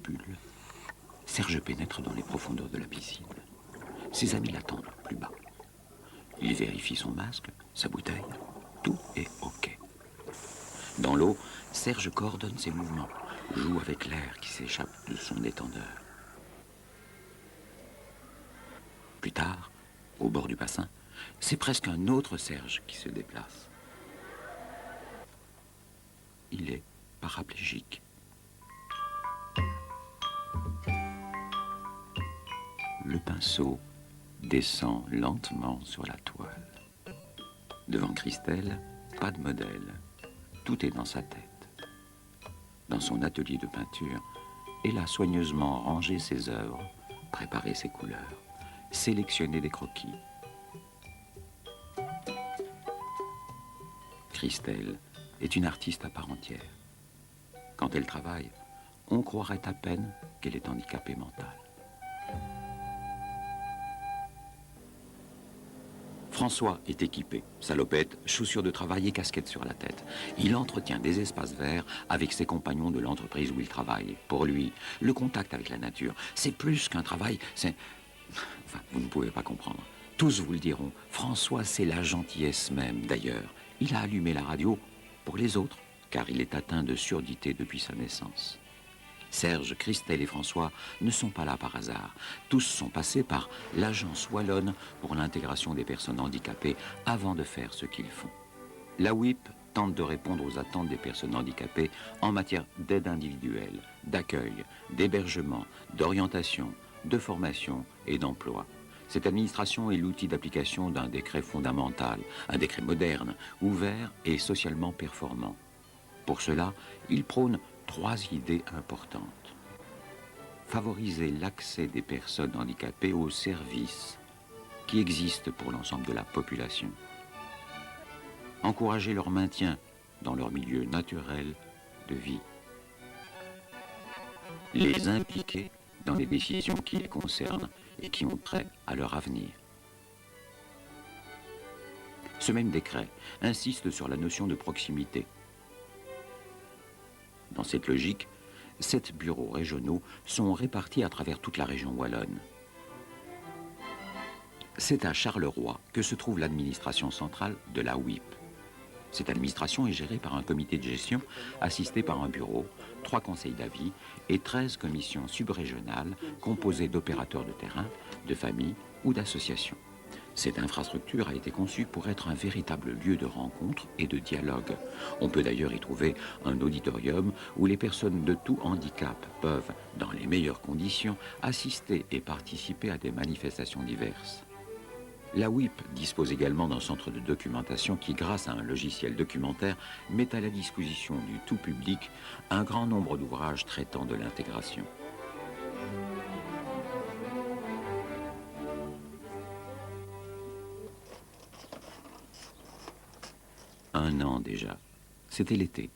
scrupules, Serge pénètre dans les profondeurs de la piscine. Ses amis l'attendent plus bas. Il vérifie son masque, sa bouteille. Tout est OK. Dans l'eau, Serge coordonne ses mouvements, joue avec l'air qui s'échappe de son détendeur. Plus tard, au bord du bassin, c'est presque un autre Serge qui se déplace. Il est paraplégique. Le pinceau descend lentement sur la toile. Devant Christelle, pas de modèle. Tout est dans sa tête. Dans son atelier de peinture, elle a soigneusement rangé ses œuvres, préparé ses couleurs, sélectionné des croquis. Christelle est une artiste à part entière. Quand elle travaille, on croirait à peine qu'elle est handicapée mentale. François est équipé, salopette, chaussures de travail et casquette sur la tête. Il entretient des espaces verts avec ses compagnons de l'entreprise où il travaille. Pour lui, le contact avec la nature, c'est plus qu'un travail, c'est... Enfin, vous ne pouvez pas comprendre. Tous vous le diront, François, c'est la gentillesse même. D'ailleurs, il a allumé la radio pour les autres, car il est atteint de surdité depuis sa naissance. Serge, Christelle et François ne sont pas là par hasard. Tous sont passés par l'Agence Wallonne pour l'intégration des personnes handicapées avant de faire ce qu'ils font. La WIP tente de répondre aux attentes des personnes handicapées en matière d'aide individuelle, d'accueil, d'hébergement, d'orientation, de formation et d'emploi. Cette administration est l'outil d'application d'un décret fondamental, un décret moderne, ouvert et socialement performant. Pour cela, il prône 3 idées importantes. Favoriser l'accès des personnes handicapées aux services qui existent pour l'ensemble de la population. Encourager leur maintien dans leur milieu naturel de vie. Les impliquer dans les décisions qui les concernent et qui ont trait à leur avenir. Ce même décret insiste sur la notion de proximité. Dans cette logique, 7 bureaux régionaux sont répartis à travers toute la région wallonne. C'est à Charleroi que se trouve l'administration centrale de la WIP. Cette administration est gérée par un comité de gestion assisté par un bureau, 3 conseils d'avis et 13 commissions subrégionales composées d'opérateurs de terrain, de familles ou d'associations. Cette infrastructure a été conçue pour être un véritable lieu de rencontre et de dialogue. On peut d'ailleurs y trouver un auditorium où les personnes de tout handicap peuvent, dans les meilleures conditions, assister et participer à des manifestations diverses. La WIP dispose également d'un centre de documentation qui, grâce à un logiciel documentaire, met à la disposition du tout public un grand nombre d'ouvrages traitant de l'intégration. Un an déjà. C'était l'été.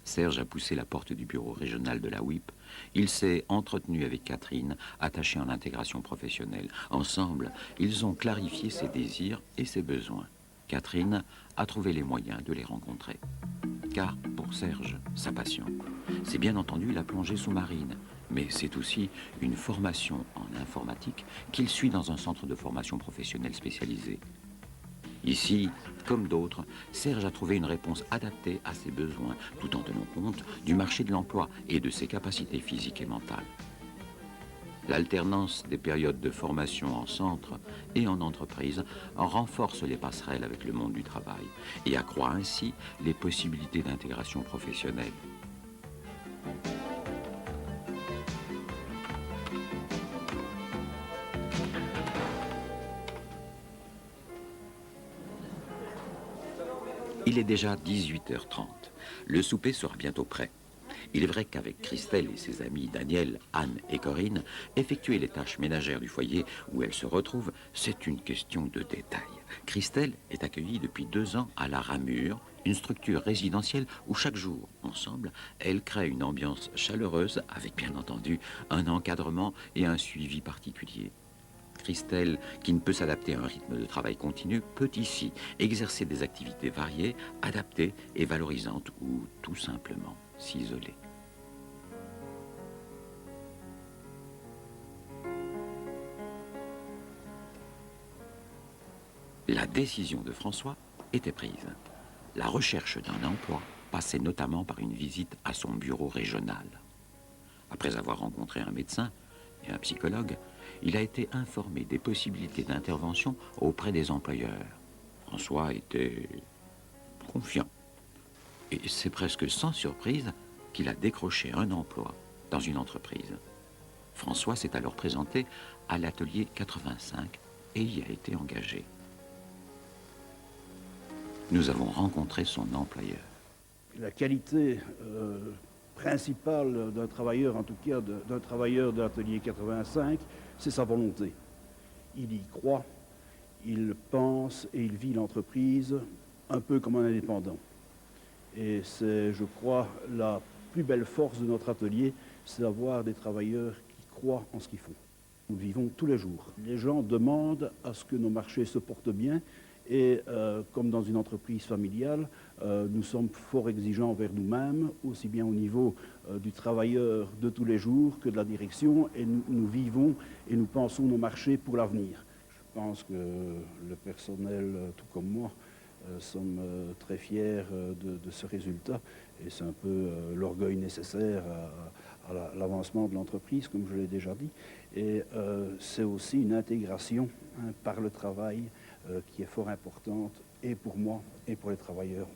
Serge a poussé la porte du bureau régional de la WIP. Il s'est entretenu avec Catherine, attachée en intégration professionnelle. Ensemble, ils ont clarifié ses désirs et ses besoins. Catherine a trouvé les moyens de les rencontrer. Car, pour Serge, sa passion, c'est bien entendu la plongée sous-marine. Mais c'est aussi une formation en informatique qu'il suit dans un centre de formation professionnelle spécialisé. Ici, comme d'autres, Serge a trouvé une réponse adaptée à ses besoins, tout en tenant compte du marché de l'emploi et de ses capacités physiques et mentales. L'alternance des périodes de formation en centre et en entreprise renforce les passerelles avec le monde du travail et accroît ainsi les possibilités d'intégration professionnelle. Il est déjà 18h30. Le souper sera bientôt prêt. Il est vrai qu'avec Christelle et ses amis Daniel, Anne et Corinne, effectuer les tâches ménagères du foyer où elles se retrouvent, c'est une question de détail. Christelle est accueillie depuis 2 ans à La Ramure, une structure résidentielle où chaque jour, ensemble, elle crée une ambiance chaleureuse avec bien entendu un encadrement et un suivi particulier. Christelle, qui ne peut s'adapter à un rythme de travail continu, peut ici exercer des activités variées, adaptées et valorisantes ou tout simplement s'isoler. La décision de François était prise. La recherche d'un emploi passait notamment par une visite à son bureau régional. Après avoir rencontré un médecin et un psychologue, il a été informé des possibilités d'intervention auprès des employeurs. François était confiant. Et c'est presque sans surprise qu'il a décroché un emploi dans une entreprise. François s'est alors présenté à l'atelier 85 et y a été engagé. Nous avons rencontré son employeur. La qualité principale d'un travailleur, en tout cas d'un travailleur de l'atelier 85, c'est sa volonté. Il y croit, il pense et il vit l'entreprise un peu comme un indépendant. Et c'est, je crois, la plus belle force de notre atelier, c'est d'avoir des travailleurs qui croient en ce qu'ils font. Nous le vivons tous les jours. Les gens demandent à ce que nos marchés se portent bien et comme dans une entreprise familiale, nous sommes fort exigeants envers nous-mêmes, aussi bien au niveau du travailleur de tous les jours que de la direction, et nous vivons et nous pensons nos marchés pour l'avenir. Je pense que le personnel, tout comme moi, sommes très fiers de ce résultat et c'est un peu l'orgueil nécessaire à l'avancement de l'entreprise, comme je l'ai déjà dit. Et c'est aussi une intégration par le travail qui est fort importante et pour moi et pour les travailleurs.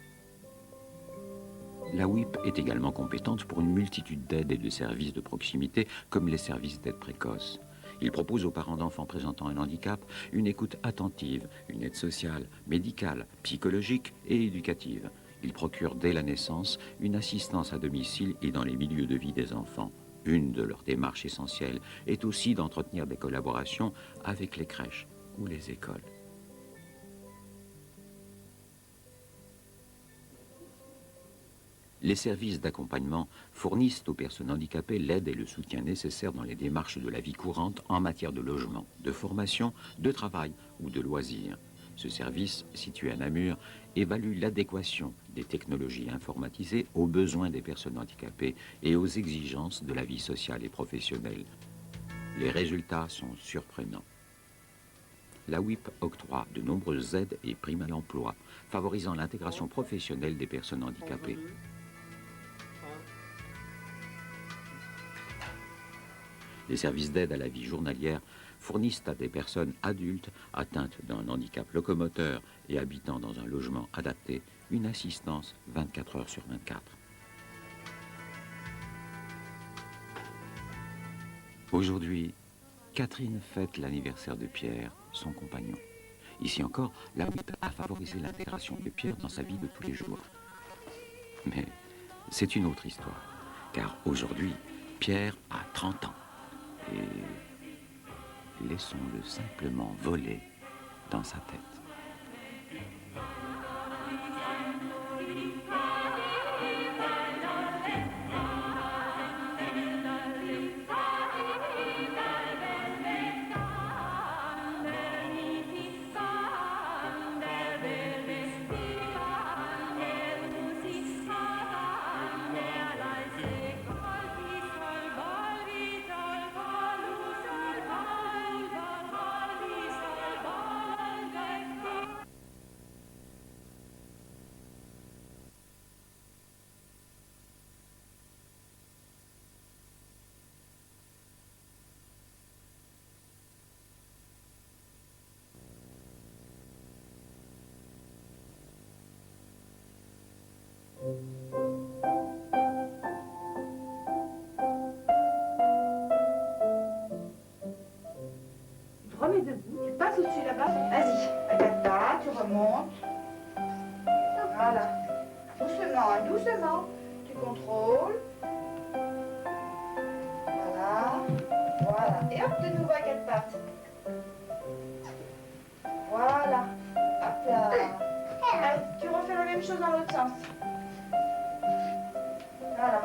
La WIP est également compétente pour une multitude d'aides et de services de proximité, comme les services d'aide précoce. Il propose aux parents d'enfants présentant un handicap une écoute attentive, une aide sociale, médicale, psychologique et éducative. Il procure dès la naissance une assistance à domicile et dans les milieux de vie des enfants. Une de leurs démarches essentielles est aussi d'entretenir des collaborations avec les crèches ou les écoles. Les services d'accompagnement fournissent aux personnes handicapées l'aide et le soutien nécessaires dans les démarches de la vie courante en matière de logement, de formation, de travail ou de loisirs. Ce service, situé à Namur, évalue l'adéquation des technologies informatisées aux besoins des personnes handicapées et aux exigences de la vie sociale et professionnelle. Les résultats sont surprenants. La WIP octroie de nombreuses aides et primes à l'emploi, favorisant l'intégration professionnelle des personnes handicapées. Les services d'aide à la vie journalière fournissent à des personnes adultes atteintes d'un handicap locomoteur et habitant dans un logement adapté une assistance 24 heures sur 24. Aujourd'hui, Catherine fête l'anniversaire de Pierre, son compagnon. Ici encore, la WIP a favorisé l'intégration de Pierre dans sa vie de tous les jours. Mais c'est une autre histoire, car aujourd'hui, Pierre a 30 ans. Et laissons-le simplement voler dans sa tête. Tu te remets debout, tu passes au-dessus là-bas. Vas-y, à quatre pas, tu remontes. Voilà. Doucement, hein, doucement. Tu contrôles. Voilà. Voilà. Et hop, de nouveau à quatre pattes. Voilà. Hop là. Allez, tu refais la même chose dans l'autre sens. Voilà.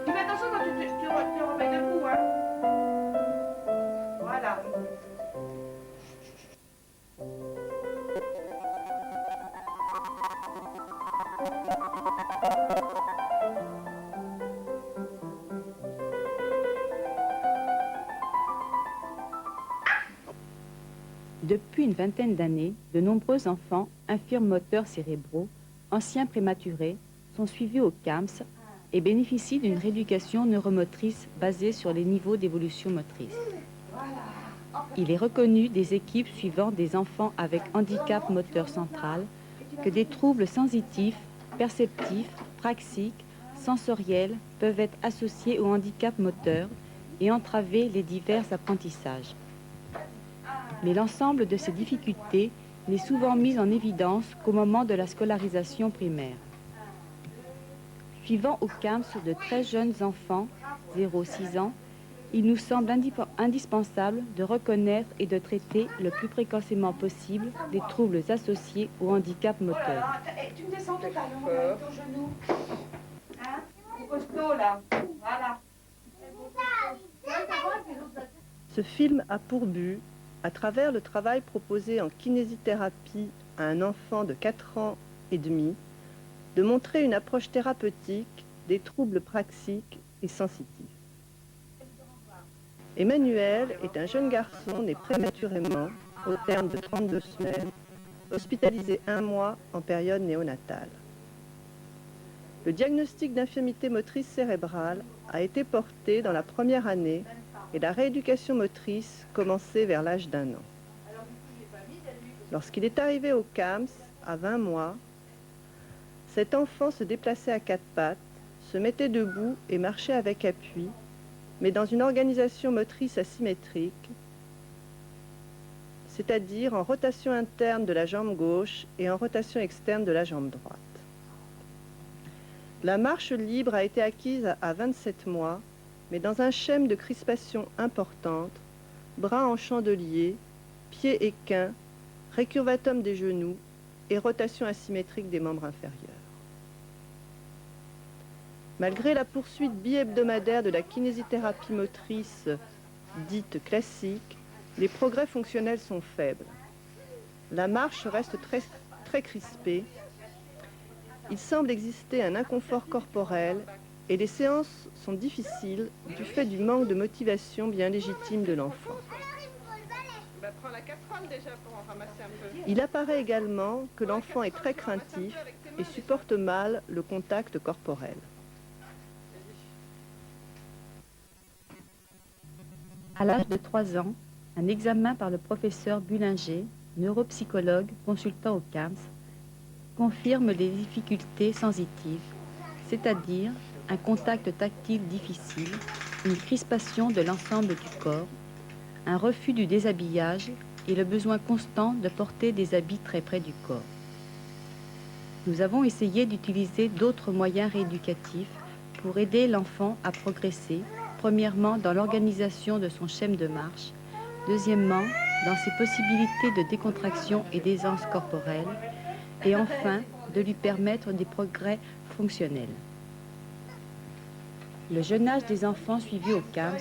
Tu fais attention quand tu remets debout, hein. Voilà. Depuis une vingtaine d'années, de nombreux enfants infirmes moteurs cérébraux, anciens prématurés, sont suivis au CAMS et bénéficient d'une rééducation neuromotrice basée sur les niveaux d'évolution motrice. Il est reconnu des équipes suivant des enfants avec handicap moteur central que des troubles sensitifs, perceptifs, praxiques, sensoriels peuvent être associés au handicap moteur et entraver les divers apprentissages. Mais l'ensemble de ces difficultés n'est souvent mis en évidence qu'au moment de la scolarisation primaire. Suivant au CAMS de très jeunes enfants, 0-6 ans, il nous semble indispensable de reconnaître et de traiter le plus précocement possible les troubles associés au handicap moteur. Voilà. Tu me descends ton talon avec ton genou. Hein? Au costaud, là. Voilà. Ce film a pour but, à travers le travail proposé en kinésithérapie à un enfant de 4 ans et demi, de montrer une approche thérapeutique des troubles praxiques et sensitifs. Emmanuel est un jeune garçon né prématurément, au terme de 32 semaines, hospitalisé 1 mois en période néonatale. Le diagnostic d'infirmité motrice cérébrale a été porté dans la première année et la rééducation motrice commencée vers l'âge d'1 an. Lorsqu'il est arrivé au CAMS, à 20 mois, cet enfant se déplaçait à 4 pattes, se mettait debout et marchait avec appui, mais dans une organisation motrice asymétrique, c'est-à-dire en rotation interne de la jambe gauche et en rotation externe de la jambe droite. La marche libre a été acquise à 27 mois, mais dans un schème de crispation importante, bras en chandelier, pieds équins, récurvatum des genoux et rotation asymétrique des membres inférieurs. Malgré la poursuite bi-hebdomadaire de la kinésithérapie motrice dite classique, les progrès fonctionnels sont faibles. La marche reste très crispée. Il semble exister un inconfort corporel et les séances sont difficiles du fait du manque de motivation bien légitime de l'enfant. Il apparaît également que l'enfant est très craintif et supporte mal le contact corporel. À l'âge de 3 ans, un examen par le professeur Bullinger, neuropsychologue consultant au CAMS, confirme les difficultés sensitives, c'est-à-dire un contact tactile difficile, une crispation de l'ensemble du corps, un refus du déshabillage et le besoin constant de porter des habits très près du corps. Nous avons essayé d'utiliser d'autres moyens rééducatifs pour aider l'enfant à progresser, premièrement dans l'organisation de son schème de marche, deuxièmement dans ses possibilités de décontraction et d'aisance corporelle, et enfin de lui permettre des progrès fonctionnels. Le jeune âge des enfants suivis au CAMS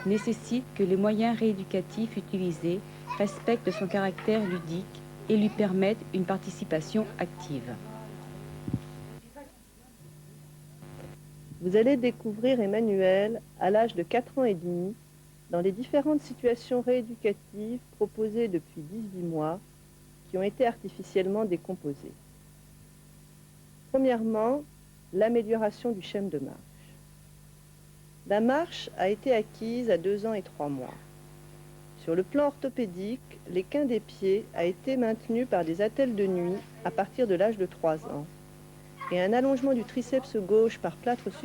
nécessite que les moyens rééducatifs utilisés respectent son caractère ludique et lui permettent une participation active. Vous allez découvrir Emmanuel à l'âge de 4 ans et demi dans les différentes situations rééducatives proposées depuis 18 mois qui ont été artificiellement décomposées. Premièrement, l'amélioration du schème de marche. La marche a été acquise à 2 ans et 3 mois. Sur le plan orthopédique, l'équin des pieds a été maintenu par des attelles de nuit à partir de l'âge de 3 ans et un allongement du triceps gauche par plâtre